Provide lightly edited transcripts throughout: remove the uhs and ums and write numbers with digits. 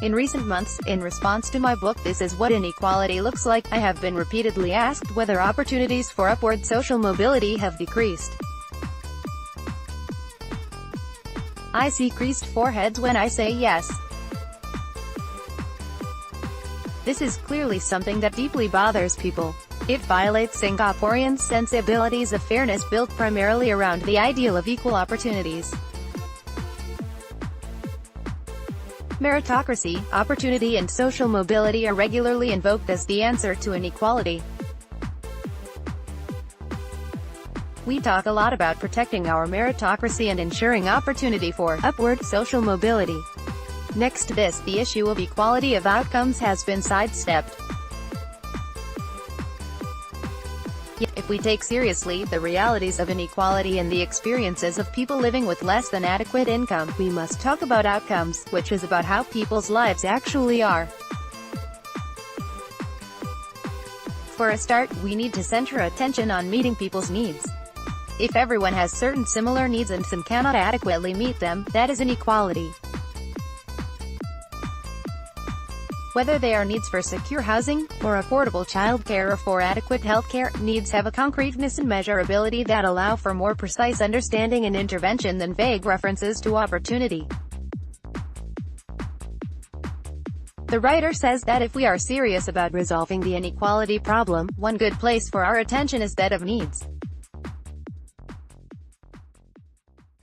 In recent months, in response to my book This Is What Inequality Looks Like, I have been repeatedly asked whether opportunities for upward social mobility have decreased. I see creased foreheads when I say yes. This is clearly something that deeply bothers people. It violates Singaporeans' sensibilities of fairness built primarily around the ideal of equal opportunities. Meritocracy, opportunity and social mobility are regularly invoked as the answer to inequality. We talk a lot about protecting our meritocracy and ensuring opportunity for upward social mobility. Next to this, the issue of equality of outcomes has been sidestepped. Yet, if we take seriously the realities of inequality and the experiences of people living with less than adequate income, we must talk about outcomes, which is about how people's lives actually are. For a start, we need to center attention on meeting people's needs. If everyone has certain similar needs and some cannot adequately meet them, that is inequality. Whether they are needs for secure housing, for affordable childcare or for adequate healthcare, needs have a concreteness and measurability that allow for more precise understanding and intervention than vague references to opportunity. The writer says that if we are serious about resolving the inequality problem, one good place for our attention is that of needs.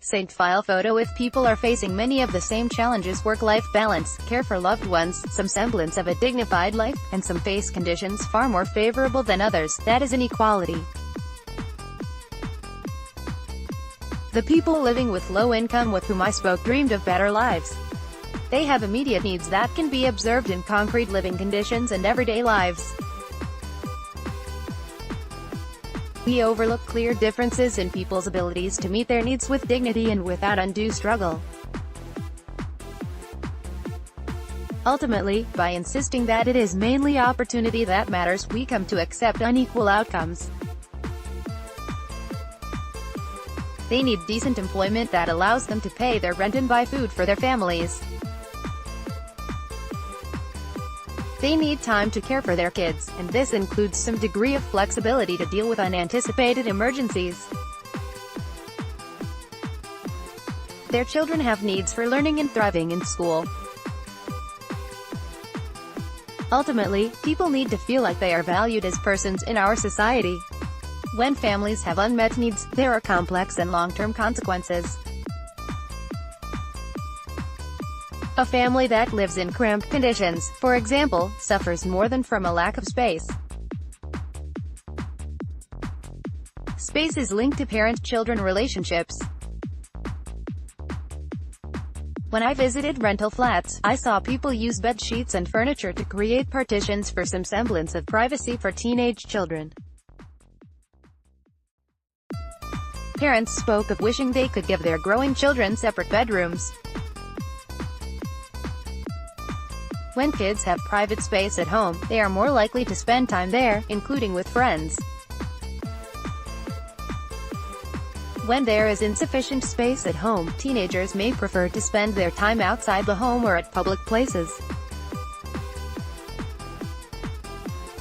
Saint file photo. If people are facing many of the same challenges, work-life balance, care for loved ones, some semblance of a dignified life, and some face conditions far more favorable than others, that is inequality. The people living with low income with whom I spoke dreamed of better lives. They have immediate needs that can be observed in concrete living conditions and everyday lives. We overlook clear differences in people's abilities to meet their needs with dignity and without undue struggle. Ultimately, by insisting that it is mainly opportunity that matters, we come to accept unequal outcomes. They need decent employment that allows them to pay their rent and buy food for their families. They need time to care for their kids, and this includes some degree of flexibility to deal with unanticipated emergencies. Their children have needs for learning and thriving in school. Ultimately, people need to feel like they are valued as persons in our society. When families have unmet needs, there are complex and long-term consequences. A family that lives in cramped conditions, for example, suffers more than from a lack of space. Space is linked to parent-children relationships. When I visited rental flats, I saw people use bed sheets and furniture to create partitions for some semblance of privacy for teenage children. Parents spoke of wishing they could give their growing children separate bedrooms. When kids have private space at home, they are more likely to spend time there, including with friends. When there is insufficient space at home, teenagers may prefer to spend their time outside the home or at public places.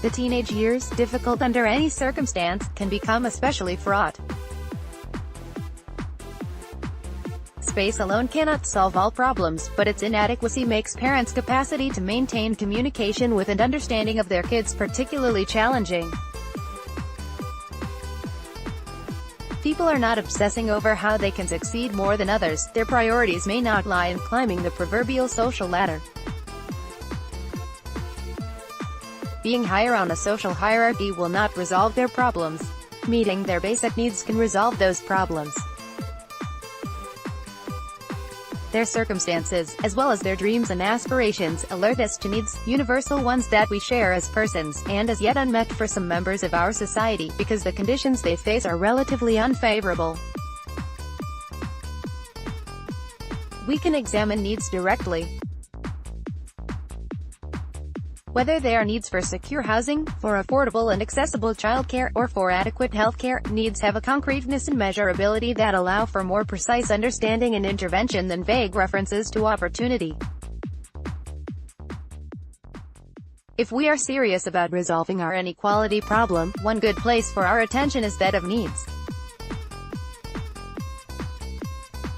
The teenage years, difficult under any circumstance, can become especially fraught. Space alone cannot solve all problems, but its inadequacy makes parents' capacity to maintain communication with and understanding of their kids particularly challenging. People are not obsessing over how they can succeed more than others. Their priorities may not lie in climbing the proverbial social ladder. Being higher on a social hierarchy will not resolve their problems. Meeting their basic needs can resolve those problems. Their circumstances, as well as their dreams and aspirations, alert us to needs, universal ones that we share as persons, and as yet unmet for some members of our society, because the conditions they face are relatively unfavorable. We can examine needs directly. Whether they are needs for secure housing, for affordable and accessible childcare, or for adequate healthcare, needs have a concreteness and measurability that allow for more precise understanding and intervention than vague references to opportunity. If we are serious about resolving our inequality problem, one good place for our attention is that of needs.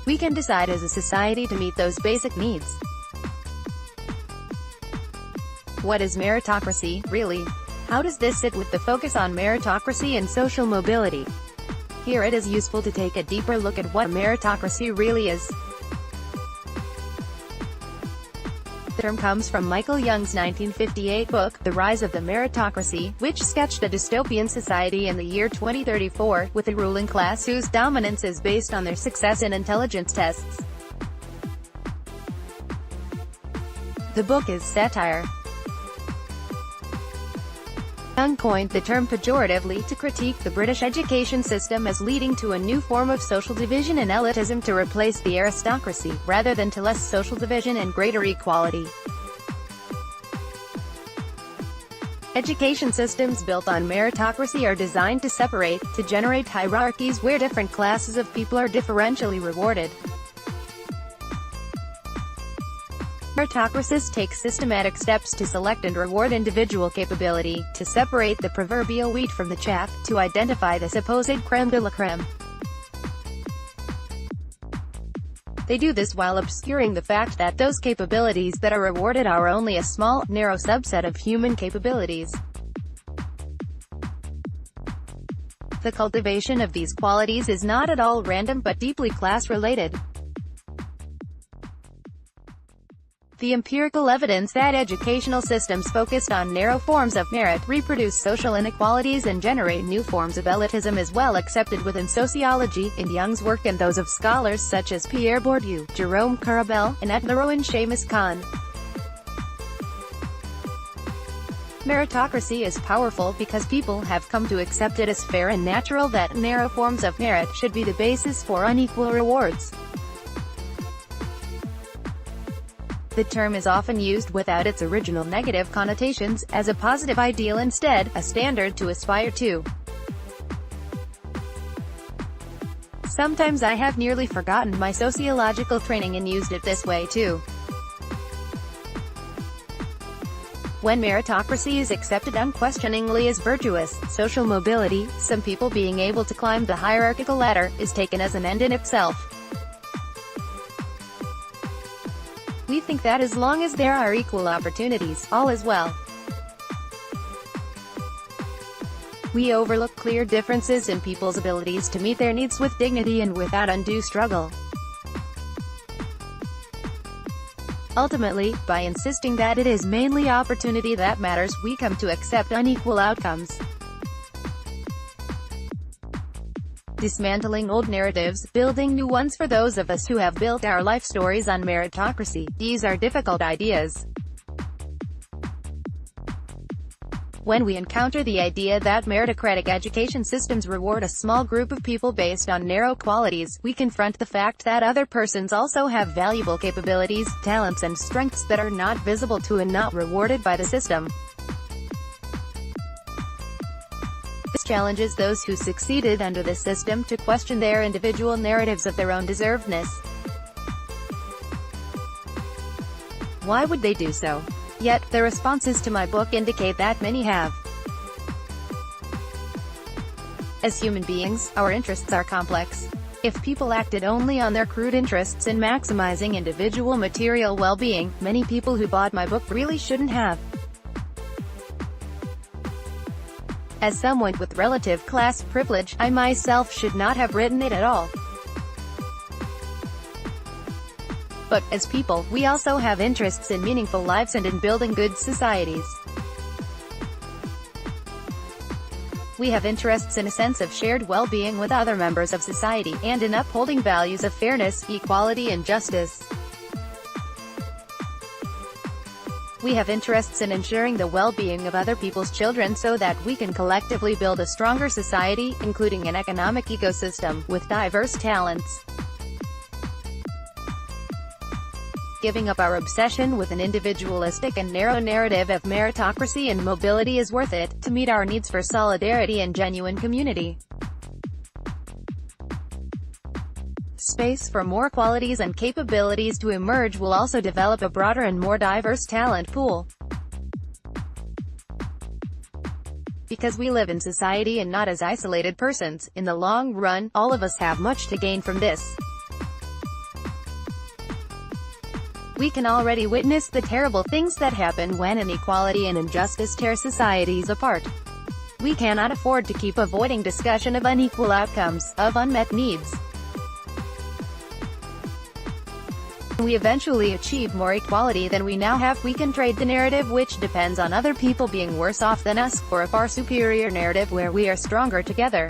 We can decide as a society to meet those basic needs. What is meritocracy, really? How does this sit with the focus on meritocracy and social mobility? Here it is useful to take a deeper look at what meritocracy really is. The term comes from Michael Young's 1958 book, The Rise of the Meritocracy, which sketched a dystopian society in the year 2034, with a ruling class whose dominance is based on their success in intelligence tests. The book is satire. Young coined the term pejoratively to critique the British education system as leading to a new form of social division and elitism to replace the aristocracy, rather than to less social division and greater equality. Education systems built on meritocracy are designed to separate, to generate hierarchies where different classes of people are differentially rewarded. Meritocracies take systematic steps to select and reward individual capability, to separate the proverbial wheat from the chaff, to identify the supposed crème de la crème. They do this while obscuring the fact that those capabilities that are rewarded are only a small, narrow subset of human capabilities. The cultivation of these qualities is not at all random but deeply class-related. The empirical evidence that educational systems focused on narrow forms of merit reproduce social inequalities and generate new forms of elitism is well accepted within sociology, in Young's work and those of scholars such as Pierre Bourdieu, Jerome Carabel, and ethnologue Shamus Khan. Meritocracy is powerful because people have come to accept it as fair and natural that narrow forms of merit should be the basis for unequal rewards. The term is often used without its original negative connotations, as a positive ideal instead, a standard to aspire to. Sometimes I have nearly forgotten my sociological training and used it this way too. When meritocracy is accepted unquestioningly as virtuous, social mobility, some people being able to climb the hierarchical ladder, is taken as an end in itself. We think that as long as there are equal opportunities, all is well. We overlook clear differences in people's abilities to meet their needs with dignity and without undue struggle. Ultimately, by insisting that it is mainly opportunity that matters, we come to accept unequal outcomes. Dismantling old narratives, building new ones for those of us who have built our life stories on meritocracy. These are difficult ideas. When we encounter the idea that meritocratic education systems reward a small group of people based on narrow qualities, we confront the fact that other persons also have valuable capabilities, talents and strengths that are not visible to and not rewarded by the system. This challenges those who succeeded under this system to question their individual narratives of their own deservedness. Why would they do so? Yet, the responses to my book indicate that many have. As human beings, our interests are complex. If people acted only on their crude interests in maximizing individual material well-being, many people who bought my book really shouldn't have. As someone with relative class privilege, I myself should not have written it at all. But, as people, we also have interests in meaningful lives and in building good societies. We have interests in a sense of shared well-being with other members of society, and in upholding values of fairness, equality and justice. We have interests in ensuring the well-being of other people's children so that we can collectively build a stronger society, including an economic ecosystem, with diverse talents. Giving up our obsession with an individualistic and narrow narrative of meritocracy and mobility is worth it, to meet our needs for solidarity and genuine community. Space for more qualities and capabilities to emerge will also develop a broader and more diverse talent pool. Because we live in society and not as isolated persons, in the long run, all of us have much to gain from this. We can already witness the terrible things that happen when inequality and injustice tear societies apart. We cannot afford to keep avoiding discussion of unequal outcomes, of unmet needs. We eventually achieve more equality than we now have. We can trade the narrative which depends on other people being worse off than us, for a far superior narrative where we are stronger together.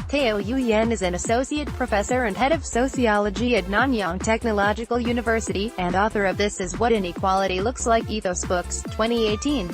Teo Yen is an associate professor and head of sociology at Nanyang Technological University, and author of This Is What Inequality Looks Like Ethos Books, 2018.